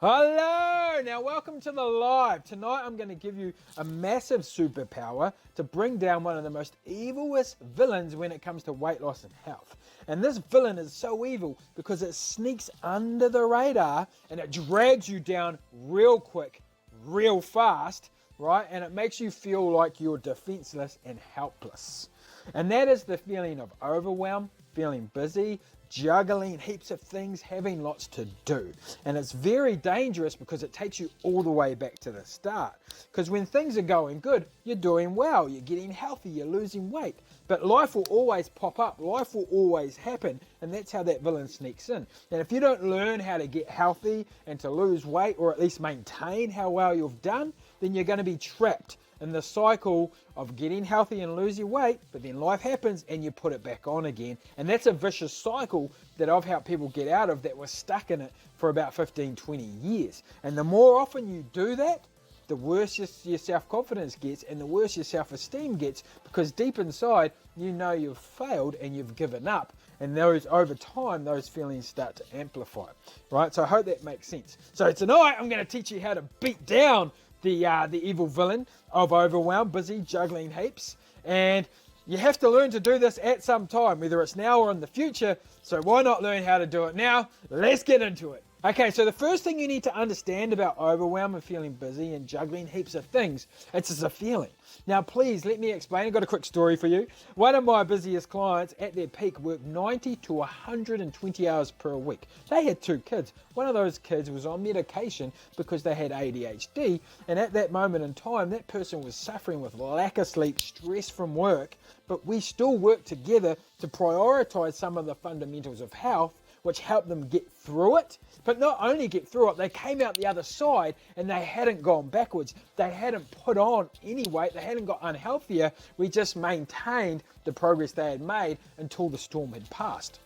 Hello! Now, welcome to the live. Tonight, I'm going to give you a massive superpower to bring down one of the most evilest villains when it comes to weight loss and health. And this villain is so evil because it sneaks under the radar and it drags you down real quick, real fast, right? And it makes you feel like you're defenseless and helpless. And that is the feeling of overwhelm, feeling busy, juggling heaps of things, having lots to do. And it's very dangerous because it takes you all the way back to the start. Because when things are going good, you're doing well, you're getting healthy, you're losing weight. But life will always pop up, life will always happen, and that's how that villain sneaks in. And if you don't learn how to get healthy and to lose weight, or at least maintain how well you've done, then you're going to be trapped in the cycle of getting healthy and losing weight, but then life happens and you put it back on again. And that's a vicious cycle that I've helped people get out of that were stuck in it for about 15, 20 years. And the more often you do that, the worse your self-confidence gets and the worse your self-esteem gets, because deep inside, you know you've failed and you've given up. And those, over time, those feelings start to amplify, right? So I hope that makes sense. So tonight, I'm going to teach you how to beat down the evil villain of overwhelm, busy, juggling heaps. And you have to learn to do this at some time, whether it's now or in the future. So why not learn how to do it now? Let's get into it. Okay, so the first thing you need to understand about overwhelm and feeling busy and juggling heaps of things, it's just a feeling. Now, please let me explain. I've got a quick story for you. One of my busiest clients at their peak worked 90 to 120 hours per week. They had 2 kids. One of those kids was on medication because they had ADHD. And at that moment in time, that person was suffering with lack of sleep, stress from work. But we still worked together to prioritize some of the fundamentals of health, which helped them get through it. But not only get through it, they came out the other side and they hadn't gone backwards. They hadn't put on any weight. They hadn't got unhealthier. We just maintained the progress they had made until the storm had passed.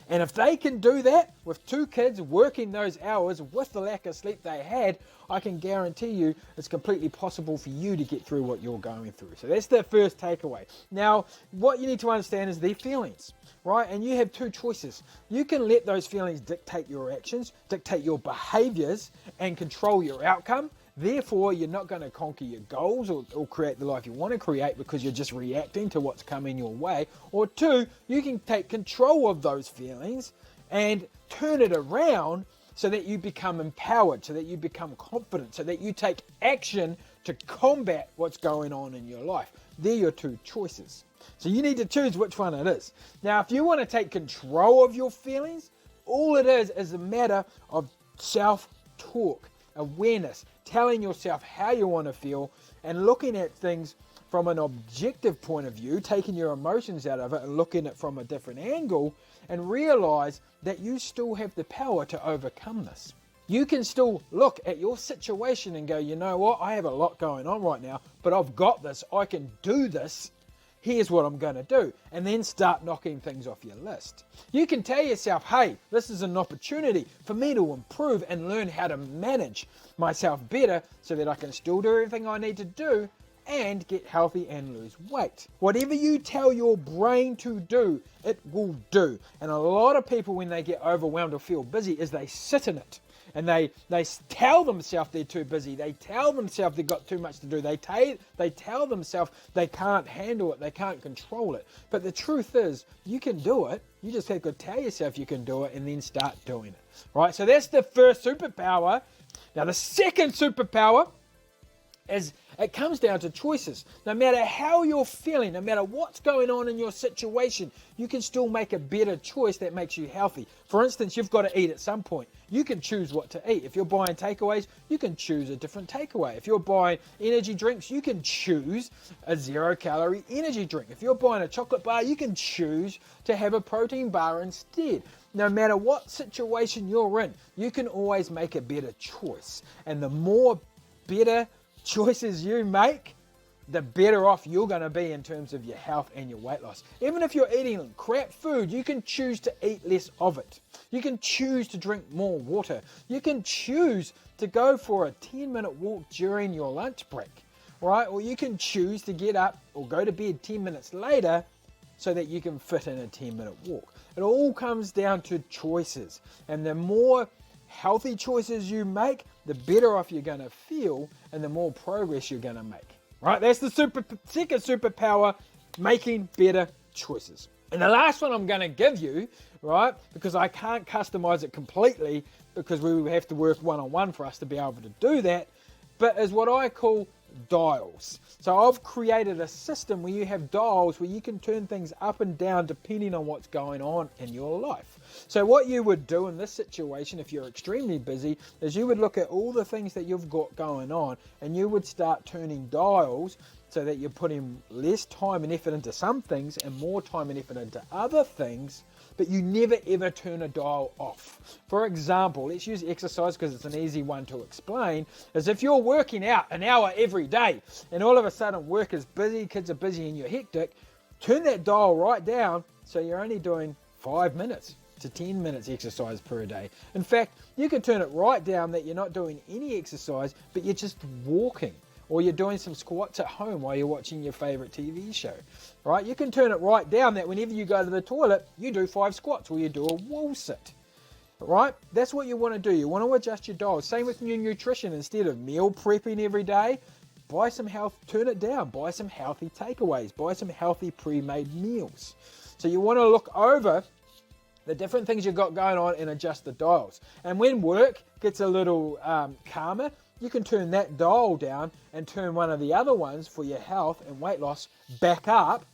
And if they can do that with 2 kids working those hours with the lack of sleep they had, I can guarantee you it's completely possible for you to get through what you're going through. So that's the first takeaway. Now, what you need to understand is their feelings, right? And you have 2 choices. You can let those feelings dictate your actions, dictate your behaviors, and control your outcome. Therefore, you're not going to conquer your goals or create the life you want to create because you're just reacting to what's coming your way. Or 2, you can take control of those feelings and turn it around so that you become empowered, so that you become confident, so that you take action to combat what's going on in your life. They're your 2 choices. So you need to choose which one it is. Now, if you want to take control of your feelings, all it is a matter of self-talk, awareness, telling yourself how you want to feel and looking at things from an objective point of view, taking your emotions out of it and looking at it from a different angle, and realize that you still have the power to overcome this. You can still look at your situation and go, you know what, I have a lot going on right now, but I've got this, I can do this. Here's what I'm going to do, and then start knocking things off your list. You can tell yourself, hey, this is an opportunity for me to improve and learn how to manage myself better so that I can still do everything I need to do and get healthy and lose weight. Whatever you tell your brain to do, it will do. And a lot of people, when they get overwhelmed or feel busy, is they sit in it. And they tell themselves they're too busy. They tell themselves they've got too much to do. They tell themselves they can't handle it. They can't control it. But the truth is, you can do it. You just have to tell yourself you can do it and then start doing it. Right? So that's the first superpower. Now the second superpower is it comes down to choices. No matter how you're feeling, no matter what's going on in your situation, you can still make a better choice that makes you healthy. For instance, you've got to eat at some point. You can choose what to eat. If you're buying takeaways, you can choose a different takeaway. If you're buying energy drinks, you can choose a 0-calorie energy drink. If you're buying a chocolate bar, you can choose to have a protein bar instead. No matter what situation you're in, you can always make a better choice. And the more better choices you make, the better off you're going to be in terms of your health and your weight loss. Even if you're eating crap food, you can choose to eat less of it. You can choose to drink more water. You can choose to go for a 10-minute walk during your lunch break, right? Or you can choose to get up or go to bed 10 minutes later so that you can fit in a 10-minute walk. It all comes down to choices. And the more healthy choices you make, the better off you're going to feel and the more progress you're going to make. Right? That's the second superpower, making better choices. And the last one I'm going to give you, right, because I can't customize it completely because we would have to work one-on-one for us to be able to do that, but is what I call dials. So I've created a system where you have dials where you can turn things up and down depending on what's going on in your life. So what you would do in this situation, if you're extremely busy, is you would look at all the things that you've got going on and you would start turning dials so that you're putting less time and effort into some things and more time and effort into other things, but you never ever turn a dial off. For example, let's use exercise because it's an easy one to explain, is if you're working out an hour every day and all of a sudden work is busy, kids are busy and you're hectic, turn that dial right down so you're only doing 5 minutes to 10 minutes exercise per day. In fact, you can turn it right down that you're not doing any exercise, but you're just walking. Or you're doing some squats at home while you're watching your favorite TV show, right? You can turn it right down that whenever you go to the toilet, you do 5 squats or you do a wall sit, right? That's what you want to do. You want to adjust your dial. Same with your nutrition. Instead of meal prepping every day, buy some health, turn it down. Buy some healthy takeaways. Buy some healthy pre-made meals. So you want to look over the different things you've got going on and adjust the dials. And when work gets a little calmer, you can turn that dial down and turn one of the other ones for your health and weight loss back up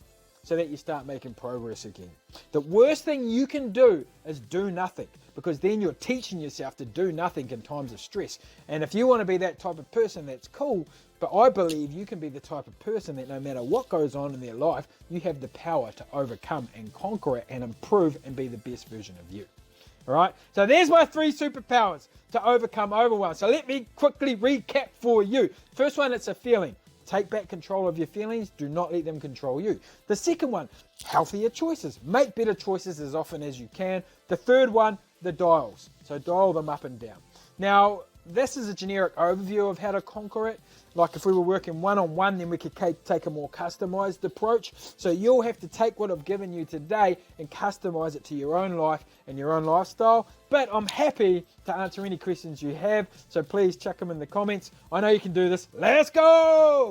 so that you start making progress again. The worst thing you can do is do nothing, because then you're teaching yourself to do nothing in times of stress. And if you want to be that type of person, that's cool, but I believe you can be the type of person that no matter what goes on in their life, you have the power to overcome and conquer it and improve and be the best version of you. All right, so there's my 3 superpowers to overcome overwhelm. So let me quickly recap for you. First one, it's a feeling. Take back control of your feelings. Do not let them control you. The second one, healthier choices. Make better choices as often as you can. The third one, the dials. So dial them up and down. Now, this is a generic overview of how to conquer it. Like if we were working one-on-one, then we could take a more customized approach. So you'll have to take what I've given you today and customize it to your own life and your own lifestyle. But I'm happy to answer any questions you have. So please chuck them in the comments. I know you can do this. Let's go!